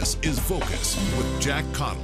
This is Focus with Jack Caudill.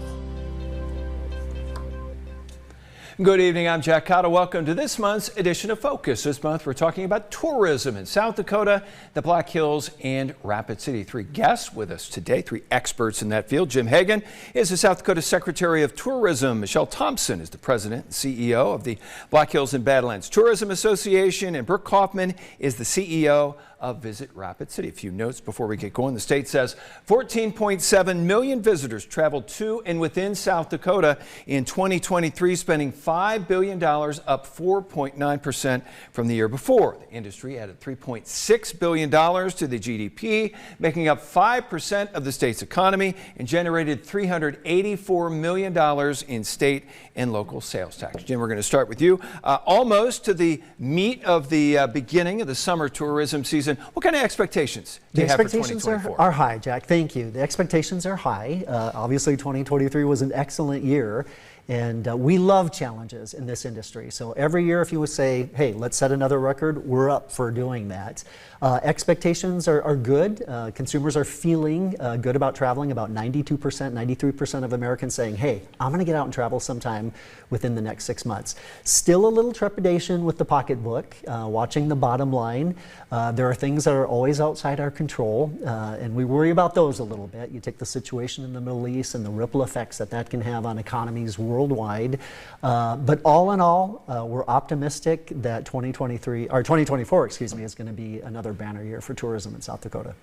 Good evening, I'm Jack Caudill. Welcome to this month's edition of Focus. This month we're talking about tourism in South Dakota, the Black Hills, and Rapid City. Three guests with us today, three experts in that field. Jim Hagen is the South Dakota Secretary of Tourism. Michelle Thomsen is the President and CEO of the Black Hills and Badlands Tourism Association, and Brook Kaufman is the CEO of Visit Rapid City. A few notes before we get going. The state says 14.7 million visitors traveled to and within South Dakota in 2023, spending $5 billion, up 4.9% from the year before. The industry added $3.6 billion to the GDP, making up 5% of the state's economy, and generated $384 million in state and local sales tax. Jim, we're going to start with you. Almost to the meat of the beginning of the summer tourism season. What kind of expectations do you have for 2024? The expectations are high, Jack. Thank you. The expectations are high. Obviously, 2023 was an excellent year. And we love challenges in this industry. So every year, if you would say, hey, let's set another record, we're up for doing that. Expectations are good. Consumers are feeling good about traveling. About 92%, 93% of Americans saying, hey, I'm going to get out and travel sometime within the next 6 months. Still a little trepidation with the pocketbook, watching the bottom line. There are things that are always outside our control, and we worry about those a little bit. You take the situation in the Middle East and the ripple effects that can have on economies worldwide. But all in all, we're optimistic that 2024, excuse me, is going to be another banner year for tourism in South Dakota.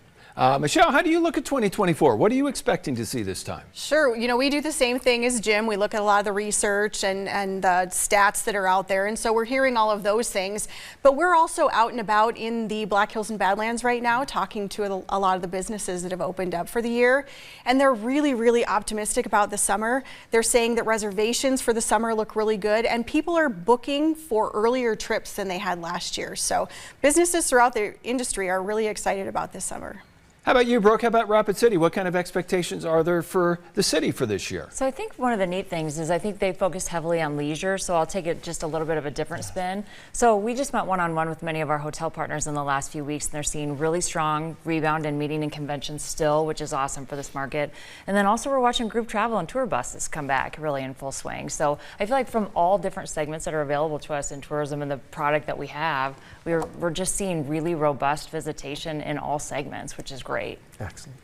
Michelle, how do you look at 2024? What are you expecting to see this time? Sure. You know, we do the same thing as Jim. We look at a lot of the research and the stats that are out there. And so we're hearing all of those things. But we're also out and about in the Black Hills and Badlands right now, talking to a lot of the businesses that have opened up for the year. And they're really, really optimistic about the summer. They're saying that reservations for the summer look really good. And people are booking for earlier trips than they had last year. So businesses throughout the industry are really excited about this summer. How about you, Brooke? How about Rapid City? What kind of expectations are there for the city for this year? So I think one of the neat things is I think they focused heavily on leisure, so I'll take it just a little bit of a different spin. So we just met one-on-one with many of our hotel partners in the last few weeks, and they're seeing really strong rebound in meeting and conventions still, which is awesome for this market. And then also we're watching group travel and tour buses come back really in full swing. So I feel like from all different segments that are available to us in tourism and the product that we have, we're just seeing really robust visitation in all segments, which is great. Excellent.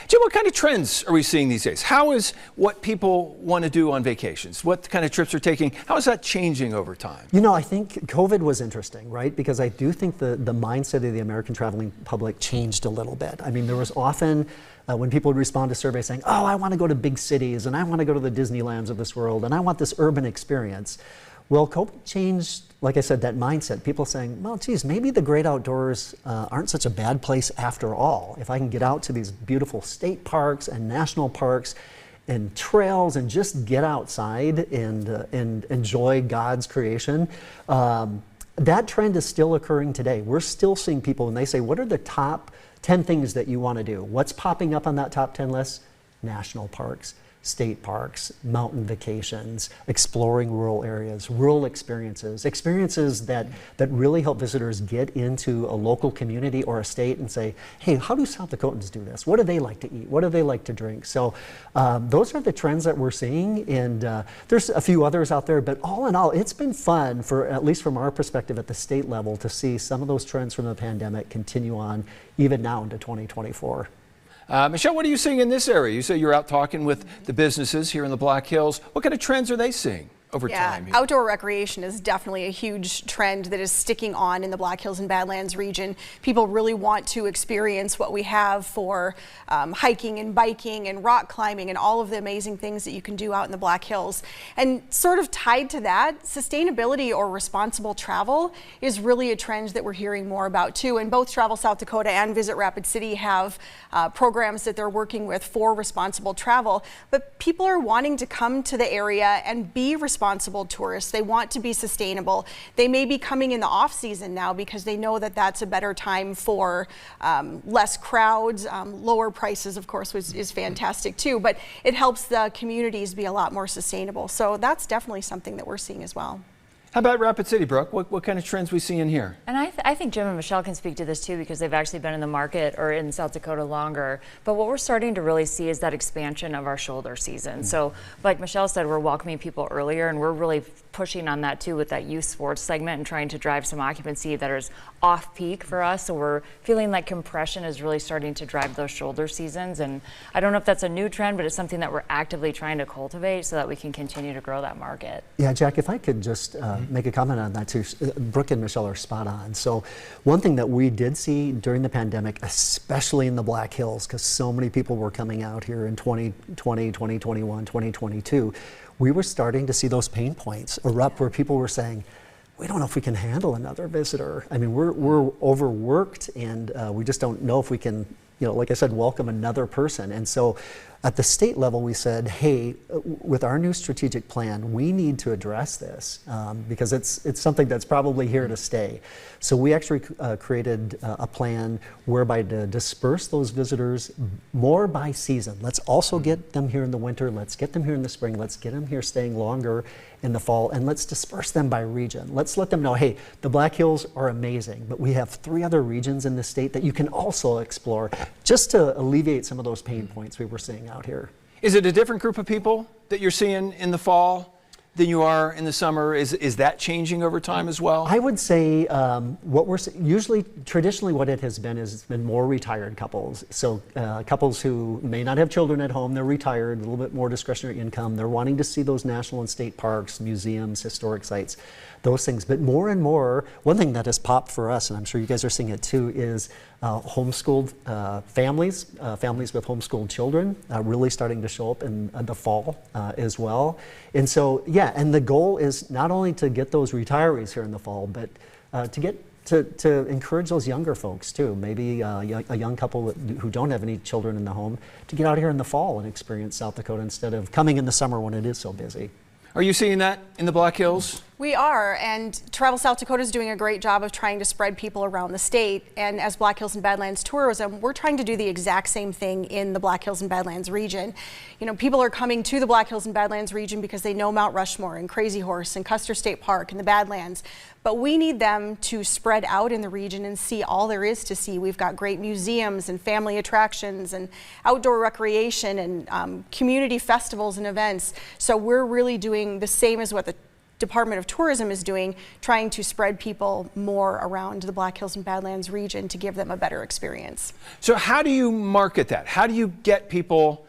Jim, what kind of trends are we seeing these days? How is what people want to do on vacations? What kind of trips are taking? How is that changing over time? You know, I think COVID was interesting, right? Because I do think the mindset of the American traveling public changed a little bit. I mean, there was often when people would respond to surveys saying, oh, I want to go to big cities and I want to go to the Disneylands of this world and I want this urban experience. Well, COVID changed, like I said, that mindset. People saying, well, geez, maybe the great outdoors aren't such a bad place after all. If I can get out to these beautiful state parks and national parks and trails and just get outside and enjoy God's creation, that trend is still occurring today. We're still seeing people when they say, what are the top 10 things that you want to do? What's popping up on that top 10 list? National parks, state parks, mountain vacations, exploring rural areas, rural experiences that really help visitors get into a local community or a state and say, hey, how do South Dakotans do this? What do they like to eat? What do they like to drink? So those are the trends that we're seeing, and there's a few others out there, but all in all, it's been fun, for at least from our perspective at the state level, to see some of those trends from the pandemic continue on even now into 2024. Michelle, what are you seeing in this area? You say you're out talking with the businesses here in the Black Hills. What kind of trends are they seeing over time? Outdoor recreation is definitely a huge trend that is sticking on in the Black Hills and Badlands region. People really want to experience what we have for hiking and biking and rock climbing and all of the amazing things that you can do out in the Black Hills. And sort of tied to that, sustainability or responsible travel is really a trend that we're hearing more about too. And both Travel South Dakota and Visit Rapid City have programs that they're working with for responsible travel. But people are wanting to come to the area and be responsible tourists. They want to be sustainable. They may be coming in the off season now because they know that that's a better time for less crowds. Lower prices, of course, is fantastic too, but it helps the communities be a lot more sustainable. So that's definitely something that we're seeing as well. How about Rapid City, Brook? What kind of trends we seeing here? And I think Jim and Michelle can speak to this too, because they've actually been in the market or in South Dakota longer. But what we're starting to really see is that expansion of our shoulder season. So like Michelle said, we're welcoming people earlier, and we're really pushing on that too with that youth sports segment and trying to drive some occupancy that is off peak for us. So we're feeling like compression is really starting to drive those shoulder seasons. And I don't know if that's a new trend, but it's something that we're actively trying to cultivate so that we can continue to grow that market. Yeah, Jack, if I could just make a comment on that too. Brook and Michelle are spot on. So one thing that we did see during the pandemic, especially in the Black Hills, because so many people were coming out here in 2020, 2021, 2022, we were starting to see those pain points erupt where people were saying, we don't know if we can handle another visitor. I mean, we're overworked, and we just don't know if we can, like I said, welcome another person. And so at the state level, we said, hey, with our new strategic plan, we need to address this because it's something that's probably here to stay. So we actually created a plan whereby to disperse those visitors more by season. Let's also get them here in the winter. Let's get them here in the spring. Let's get them here staying longer in the fall, and let's disperse them by region. Let's let them know, hey, the Black Hills are amazing, but we have 3 other regions in the state that you can also explore just to alleviate some of those pain points we were seeing out here. Is it a different group of people that you're seeing in the fall than you are in the summer? Is that changing over time as well? I would say what we're traditionally what it has been is it's been more retired couples. So couples who may not have children at home, they're retired, a little bit more discretionary income. They're wanting to see those national and state parks, museums, historic sites, those things. But more and more, one thing that has popped for us, and I'm sure you guys are seeing it too, is homeschooled families with homeschooled children really starting to show up in the fall as well. And so, yeah, and the goal is not only to get those retirees here in the fall, but to encourage those younger folks too, maybe a young couple who don't have any children in the home, to get out here in the fall and experience South Dakota instead of coming in the summer when it is so busy. Are you seeing that in the Black Hills? We are, and Travel South Dakota is doing a great job of trying to spread people around the state. And as Black Hills and Badlands Tourism, we're trying to do the exact same thing in the Black Hills and Badlands region. People are coming to the Black Hills and Badlands region because they know Mount Rushmore and Crazy Horse and Custer State Park and the Badlands. But we need them to spread out in the region and see all there is to see. We've got great museums and family attractions and outdoor recreation and community festivals and events. So we're really doing the same as what the Department of Tourism is doing, trying to spread people more around the Black Hills and Badlands region to give them a better experience. So how do you market that? How do you get people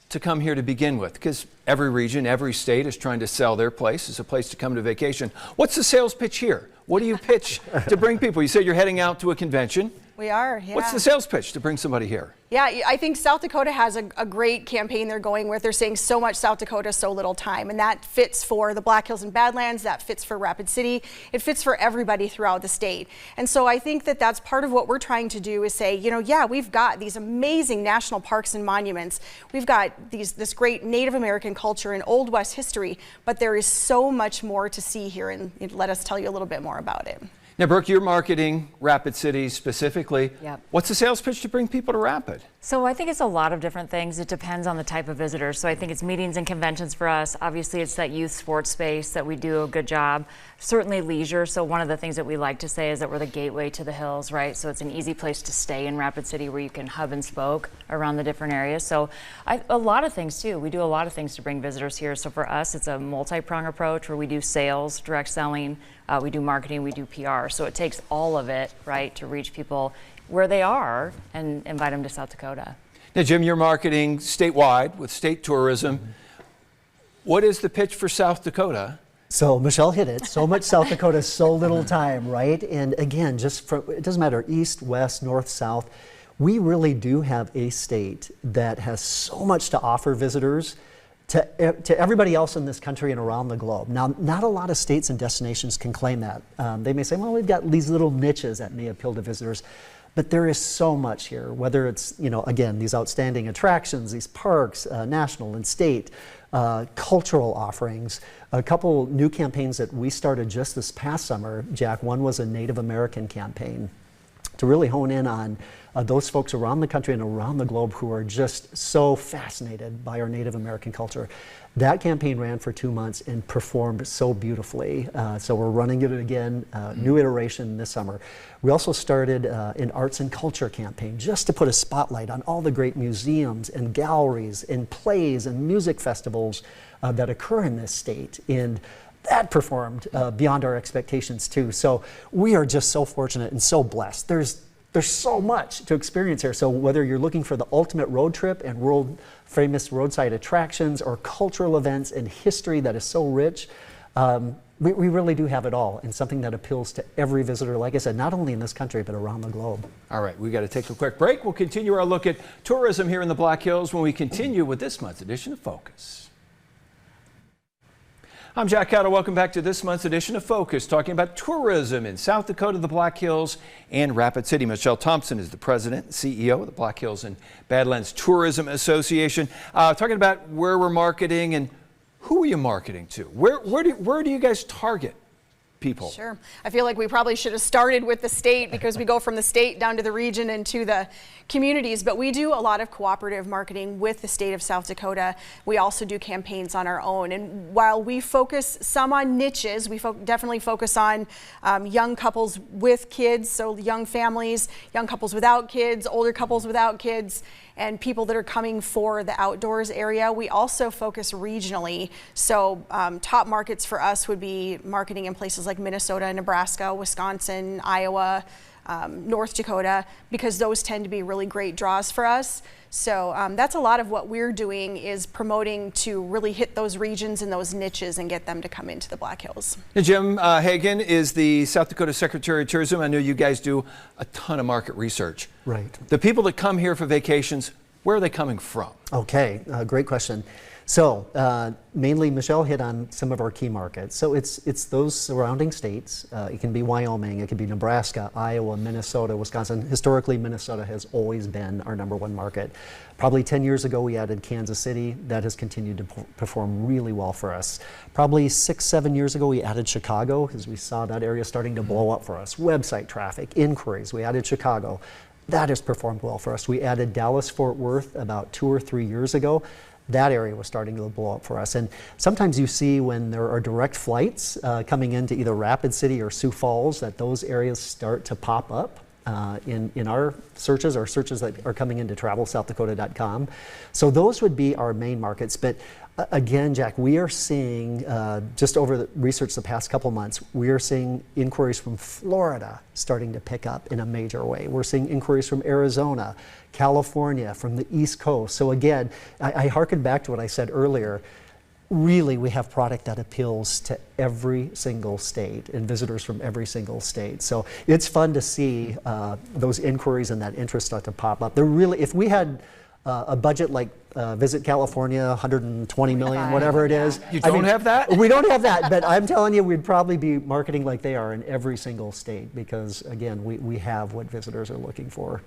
to come here to begin with? Because every region, every state is trying to sell their place as a place to come to vacation. What's the sales pitch here? What do you pitch to bring people? You said you're heading out to a convention. We are, yeah. What's the sales pitch to bring somebody here? Yeah, I think South Dakota has a great campaign they're going with. They're saying so much South Dakota, so little time. And that fits for the Black Hills and Badlands, that fits for Rapid City. It fits for everybody throughout the state. And so I think that that's part of what we're trying to do is say, yeah, we've got these amazing national parks and monuments. We've got this great Native American culture and Old West history, but there is so much more to see here, and let us tell you a little bit more about it. Now, Brook, you're marketing Rapid City specifically. Yep. What's the sales pitch to bring people to Rapid? So I think it's a lot of different things. It depends on the type of visitor. So I think it's meetings and conventions for us. Obviously, it's that youth sports space that we do a good job. Certainly leisure. So one of the things that we like to say is that we're the gateway to the hills, right? So it's an easy place to stay in Rapid City where you can hub and spoke around the different areas. So a lot of things too. We do a lot of things to bring visitors here. So for us, it's a multi-prong approach where we do sales, direct selling, we do marketing, we do PR. So it takes all of it, right, to reach people where they are and invite them to South Dakota. Now, Jim, you're marketing statewide with state tourism. What is the pitch for South Dakota? So Michelle hit it. So much South Dakota, so little time, right? And again, it doesn't matter east, west, north, south. We really do have a state that has so much to offer visitors to everybody else in this country and around the globe. Now, not a lot of states and destinations can claim that. They may say, well, we've got these little niches that may appeal to visitors, but there is so much here, whether it's, again, these outstanding attractions, these parks, national and state, cultural offerings. A couple new campaigns that we started just this past summer, Jack. One was a Native American campaign. to really hone in on those folks around the country and around the globe who are just so fascinated by our Native American culture. That campaign ran for 2 months and performed so beautifully. So we're running it again, new iteration this summer. We also started an arts and culture campaign just to put a spotlight on all the great museums and galleries and plays and music festivals that occur in this state. And that performed beyond our expectations too. So we are just so fortunate and so blessed. There's so much to experience here. So whether you're looking for the ultimate road trip and world famous roadside attractions or cultural events and history that is so rich, we really do have it all, and something that appeals to every visitor, like I said, not only in this country, but around the globe. All right, we got to take a quick break. We'll continue our look at tourism here in the Black Hills when we continue with this month's edition of Focus. I'm Jack Caudill. Welcome back to this month's edition of Focus, talking about tourism in South Dakota, the Black Hills, and Rapid City. Michelle Thomsen is the president and CEO of the Black Hills and Badlands Tourism Association. Talking about where we're marketing and who are you marketing to? Where do you guys target people? Sure. I feel like we probably should have started with the state because we go from the state down to the region and to the communities, but we do a lot of cooperative marketing with the state of South Dakota. We also do campaigns on our own, and while we focus some on niches, we definitely focus on young couples with kids, so young families, young couples without kids, older couples without kids, and people that are coming for the outdoors area. We also focus regionally, so top markets for us would be marketing in places like Minnesota, Nebraska, Wisconsin, Iowa, North Dakota, because those tend to be really great draws for us. So that's a lot of what we're doing, is promoting to really hit those regions and those niches and get them to come into the Black Hills. And Jim Hagen is the South Dakota Secretary of Tourism. I know you guys do a ton of market research. Right. The people that come here for vacations, where are they coming from? Okay, great question. So mainly Michelle hit on some of our key markets. So it's those surrounding states. It can be Wyoming, it can be Nebraska, Iowa, Minnesota, Wisconsin. Historically, Minnesota has always been our #1 market. Probably 10 years ago, we added Kansas City. That has continued to perform really well for us. Probably 6, 7 years ago, we added Chicago because we saw that area starting to blow up for us. Website traffic, inquiries, we added Chicago. That has performed well for us. We added Dallas-Fort Worth about 2 or 3 years ago. That area was starting to blow up for us. And sometimes you see when there are direct flights coming into either Rapid City or Sioux Falls, that those areas start to pop up in our searches, or searches that are coming into TravelSouthDakota.com. So those would be our main markets. But again, Jack, we are seeing, just over the research the past couple months, we are seeing inquiries from Florida starting to pick up in a major way. We're seeing inquiries from Arizona, California, from the East Coast. So again, I hearken back to what I said earlier. Really, we have product that appeals to every single state and visitors from every single state. So it's fun to see those inquiries and that interest start to pop up. They're really, if we had a budget like Visit California, 120 million, whatever it is. You don't have that? We don't have that, but I'm telling you, we'd probably be marketing like they are in every single state, because again, we have what visitors are looking for.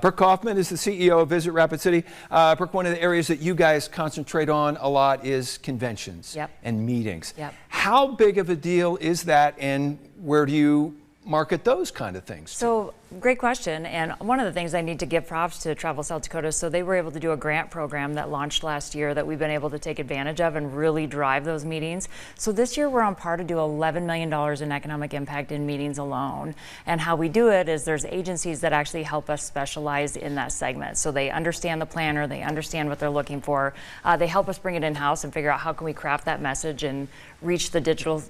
Brook Kaufman is the CEO of Visit Rapid City. Brook, one of the areas that you guys concentrate on a lot is conventions and meetings. How big of a deal is that, and where do you market those kind of things? So great question, and one of the things I need to give props to Travel South Dakota, so they were able to do a grant program that launched last year that we've been able to take advantage of and really drive those meetings. So this year we're on par to do $11 million in economic impact in meetings alone, and how we do it is there's agencies that actually help us specialize in that segment. So they understand the planner, they understand what they're looking for, they help us bring it in-house and figure out how can we craft that message and reach the digital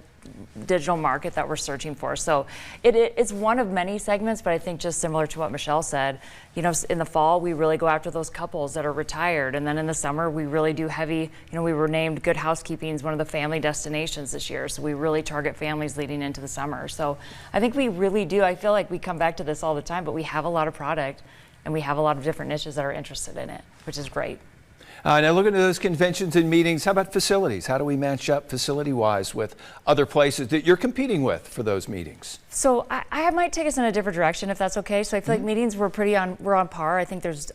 market that we're searching for. So it's one of many segments, but I think just similar to what Michelle said, you know, in the fall we really go after those couples that are retired, and then in the summer we really do heavy, you know, we were named Good Housekeeping as one of the family destinations this year, so we really target families leading into the summer. So I think we really do, I feel like we come back to this all the time, but we have a lot of product and we have a lot of different niches that are interested in it, which is great. Now looking at those conventions and meetings, how about facilities? How do we match up facility-wise with other places that you're competing with for those meetings? So I might take us in a different direction if that's okay. So I feel like meetings we're on par. I think there's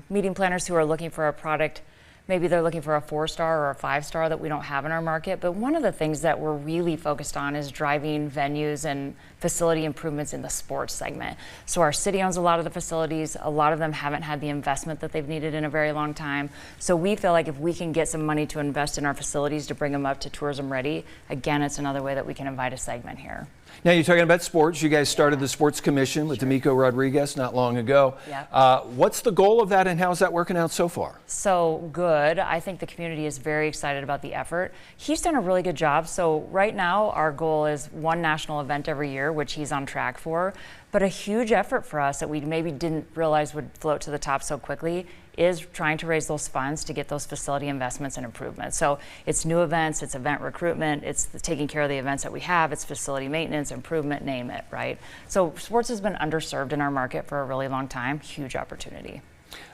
meeting planners who are looking for a product maybe they're looking for a 4-star or a 5-star that we don't have in our market. But one of the things that we're really focused on is driving venues and facility improvements in the sports segment. So our city owns a lot of the facilities. A lot of them haven't had the investment that they've needed in a very long time. So we feel like if we can get some money to invest in our facilities to bring them up to tourism ready, again, it's another way that we can invite a segment here. Now you're talking about sports. You guys started the Sports Commission with D'Amico Rodriguez not long ago. Yeah. What's the goal of that and how's that working out so far? So good. I think the community is very excited about the effort. He's done a really good job. So right now our goal is one national event every year, which he's on track for. But a huge effort for us that we maybe didn't realize would float to the top so quickly is trying to raise those funds to get those facility investments and improvements. So it's new events, it's event recruitment, it's taking care of the events that we have, it's facility maintenance, improvement, name it, right? So sports has been underserved in our market for a really long time. Huge opportunity.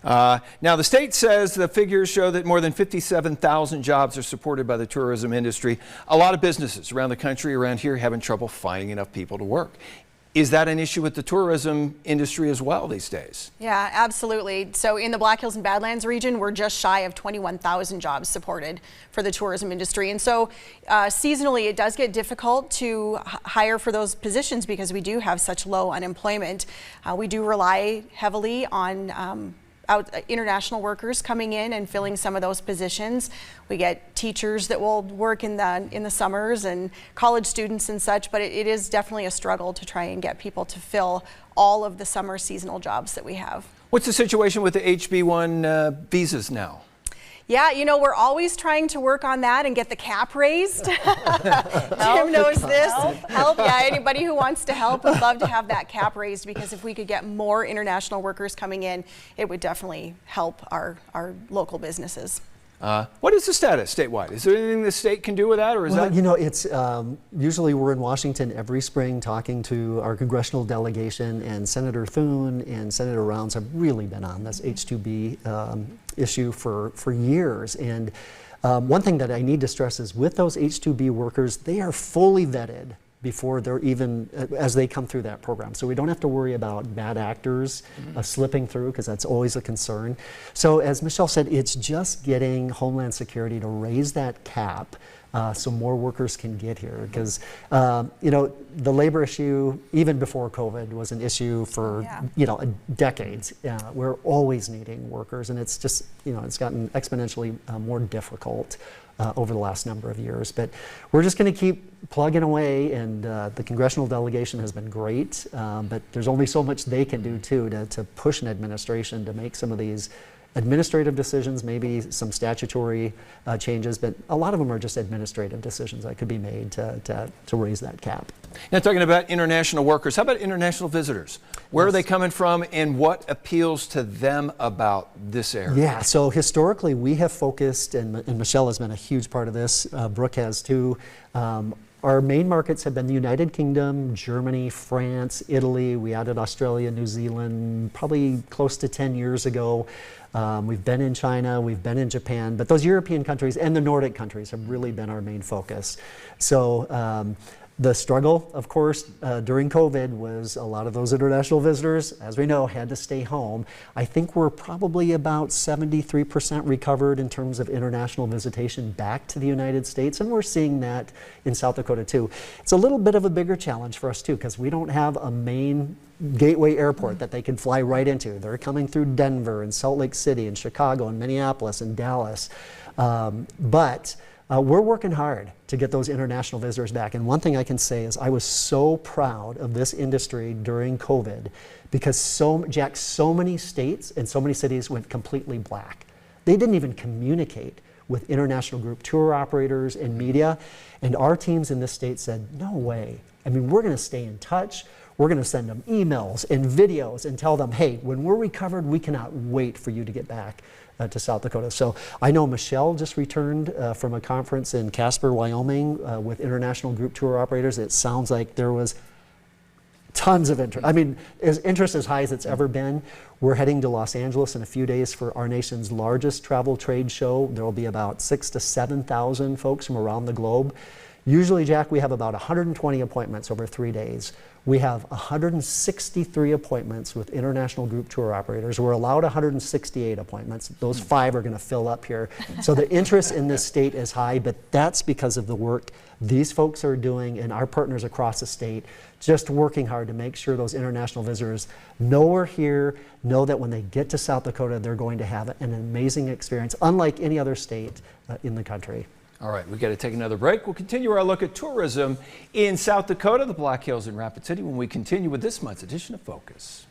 Now the state says the figures show that more than 57,000 jobs are supported by the tourism industry. A lot of businesses around the country, around here, having trouble finding enough people to work. Is that an issue with the tourism industry as well these days? Yeah, absolutely. So in the Black Hills and Badlands region, we're just shy of 21,000 jobs supported for the tourism industry. And so seasonally, it does get difficult to hire for those positions because we do have such low unemployment. We do rely heavily on international workers coming in and filling some of those positions. We get teachers that will work in the summers and college students and such, but it is definitely a struggle to try and get people to fill all of the summer seasonal jobs that we have. What's the situation with the HB1 visas now? Yeah, you know, we're always trying to work on that and get the cap raised. Jim knows this. Help. Yeah, anybody who wants to help would love to have that cap raised, because if we could get more international workers coming in, it would definitely help our local businesses. What is the status statewide? Is there anything the state can do with that, or is that? You know, it's usually we're in Washington every spring talking to our congressional delegation, and Senator Thune and Senator Rounds have really been on this H-2B issue for years. And one thing that I need to stress is with those H-2B workers, they are fully vetted before they're even, as they come through that program. So we don't have to worry about bad actors slipping through, because that's always a concern. So as Michelle said, it's just getting Homeland Security to raise that cap so more workers can get here. Because, you know, the labor issue, even before COVID, was an issue for, you know, decades. We're always needing workers, and it's just, you know, it's gotten exponentially more difficult over the last number of years. But we're just going to keep plugging away, and the congressional delegation has been great, but there's only so much they can do too to push an administration to make some of these administrative decisions, maybe some statutory changes, but a lot of them are just administrative decisions that could be made to raise that cap. Now, talking about international workers, how about international visitors? Where are they coming from, and what appeals to them about this area? Yeah, so historically we have focused, and Michelle has been a huge part of this, Brook has too. Our main markets have been the United Kingdom, Germany, France, Italy. We added Australia, New Zealand probably close to 10 years ago. We've been in China, we've been in Japan, but those European countries and the Nordic countries have really been our main focus. So the struggle, of course, during COVID was a lot of those international visitors, as we know, had to stay home. I think we're probably about 73% recovered in terms of international visitation back to the United States, and we're seeing that in South Dakota too. It's a little bit of a bigger challenge for us too, because we don't have a main gateway airport that they can fly right into. They're coming through Denver and Salt Lake City and Chicago and Minneapolis and Dallas. But we're working hard to get those international visitors back. And one thing I can say is I was so proud of this industry during COVID, because Jack, so many states and so many cities went completely black. They didn't even communicate with international group tour operators and media. And our teams in this state said, no way. I mean, we're going to stay in touch. We're going to send them emails and videos and tell them, hey, when we're recovered, we cannot wait for you to get back to South Dakota. So I know Michelle just returned from a conference in Casper, Wyoming with international group tour operators. It sounds like there was tons of interest. I mean, interest as high as it's ever been. We're heading to Los Angeles in a few days for our nation's largest travel trade show. There will be about 6,000 to 7,000 folks from around the globe. Usually, Jack, we have about 120 appointments over 3 days. We have 163 appointments with international group tour operators. We're allowed 168 appointments. Those 5 are going to fill up here. So the interest in this state is high, but that's because of the work these folks are doing and our partners across the state, just working hard to make sure those international visitors know we're here, know that when they get to South Dakota, they're going to have an amazing experience, unlike any other state in the country. All right, we've got to take another break. We'll continue our look at tourism in South Dakota, the Black Hills, and Rapid City when we continue with this month's edition of Focus.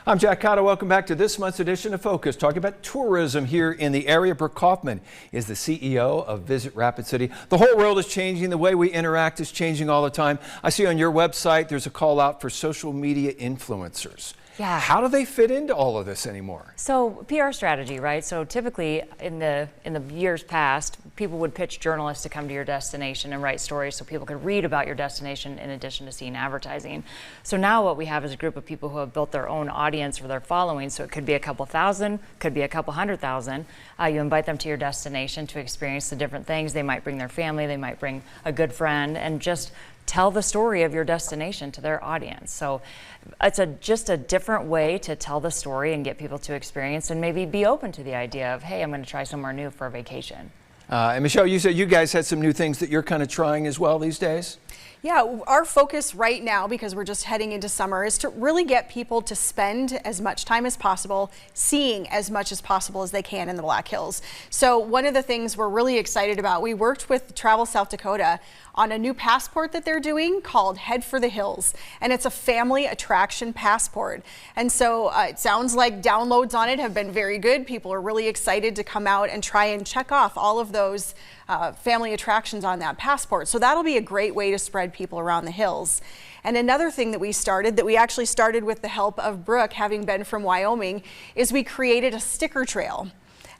I'm Jack Caudill. Welcome back to this month's edition of Focus, talking about tourism here in the area. Brook Kaufman is the CEO of Visit Rapid City. The whole world is changing. The way we interact is changing all the time. I see on your website there's a call out for social media influencers. Yeah. How do they fit into all of this anymore? So PR strategy, right? So typically in the years past, people would pitch journalists to come to your destination and write stories so people could read about your destination in addition to seeing advertising. So now what we have is a group of people who have built their own audience for their following. So it could be a couple thousand, could be a couple 100,000. You invite them to your destination to experience the different things. They might bring their family, they might bring a good friend, and just tell the story of your destination to their audience. So it's just a different way to tell the story and get people to experience and maybe be open to the idea of, hey, I'm going to try somewhere new for a vacation. And Michelle, you said you guys had some new things that you're kind of trying as well these days? Yeah, our focus right now, because we're just heading into summer, is to really get people to spend as much time as possible, seeing as much as possible as they can in the Black Hills. So one of the things we're really excited about, we worked with Travel South Dakota on a new passport that they're doing called Head for the Hills, and it's a family attraction passport. And so it sounds like downloads on it have been very good. People are really excited to come out and try and check off all of those family attractions on that passport. So that'll be a great way to spread people around the hills. And another thing that we actually started with the help of Brook, having been from Wyoming, is we created a sticker trail.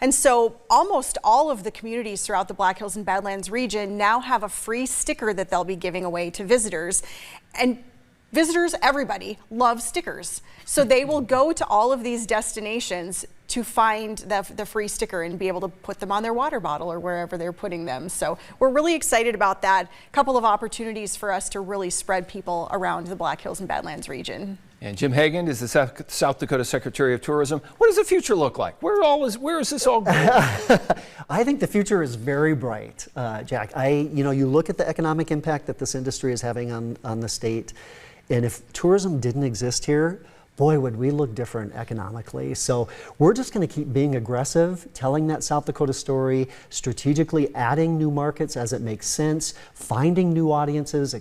And so almost all of the communities throughout the Black Hills and Badlands region now have a free sticker that they'll be giving away to visitors. And visitors, everybody, love stickers. So they will go to all of these destinations to find the free sticker and be able to put them on their water bottle or wherever they're putting them. So we're really excited about that. A couple of opportunities for us to really spread people around the Black Hills and Badlands region. And Jim Hagen is the South Dakota Secretary of Tourism. What does the future look like? Where is this all going? I think the future is very bright, Jack. You look at the economic impact that this industry is having on the state, and if tourism didn't exist here, boy, would we look different economically. So we're just going to keep being aggressive, telling that South Dakota story, strategically adding new markets as it makes sense, finding new audiences,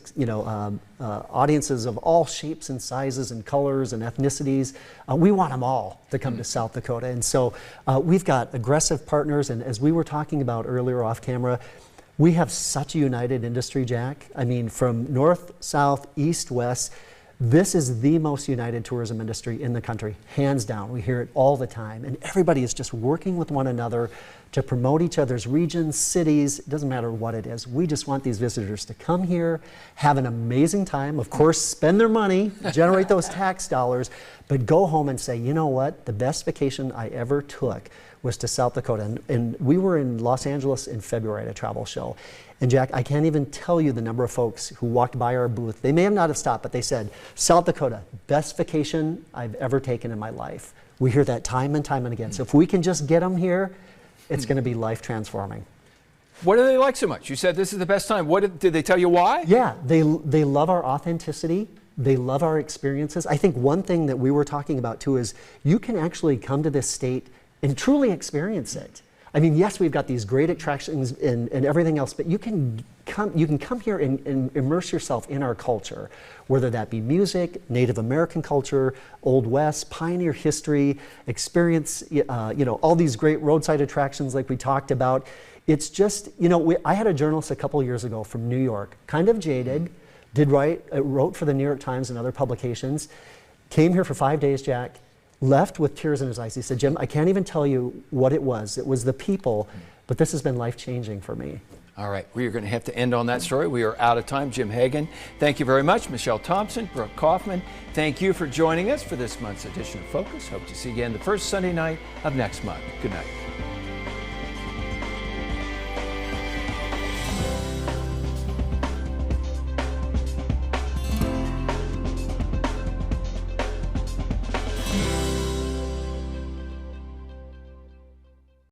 audiences of all shapes and sizes and colors and ethnicities. We want them all to come to South Dakota. And so we've got aggressive partners. And as we were talking about earlier off camera, we have such a united industry, Jack. I mean, from north, south, east, west, this is the most united tourism industry in the country, hands down. We hear it all the time. And everybody is just working with one another to promote each other's regions, cities. It doesn't matter what it is. We just want these visitors to come here, have an amazing time, of course, spend their money, generate those tax dollars, but go home and say, you know what? The best vacation I ever took was to South Dakota. And we were in Los Angeles in February at a travel show. And Jack, I can't even tell you the number of folks who walked by our booth. They may have not have stopped, but they said, South Dakota, best vacation I've ever taken in my life. We hear that time and time and again. So if we can just get them here, it's going to be life transforming. What do they like so much? You said this is the best time. Did they tell you why? Yeah, they love our authenticity. They love our experiences. I think one thing that we were talking about too is you can actually come to this state and truly experience it. I mean, yes, we've got these great attractions and everything else, but you can come here and immerse yourself in our culture, whether that be music, Native American culture, Old West, pioneer history, experience, all these great roadside attractions like we talked about. It's just, I had a journalist a couple years ago from New York, kind of jaded, wrote for the New York Times and other publications, came here for 5 days, Jack, left with tears in his eyes. He said, Jim, I can't even tell you what it was. It was the people, but this has been life-changing for me. All right, we are going to have to end on that story. We are out of time. Jim Hagen, thank you very much. Michelle Thomsen, Brook Kaufman, thank you for joining us for this month's edition of Focus. Hope to see you again the first Sunday night of next month. Good night.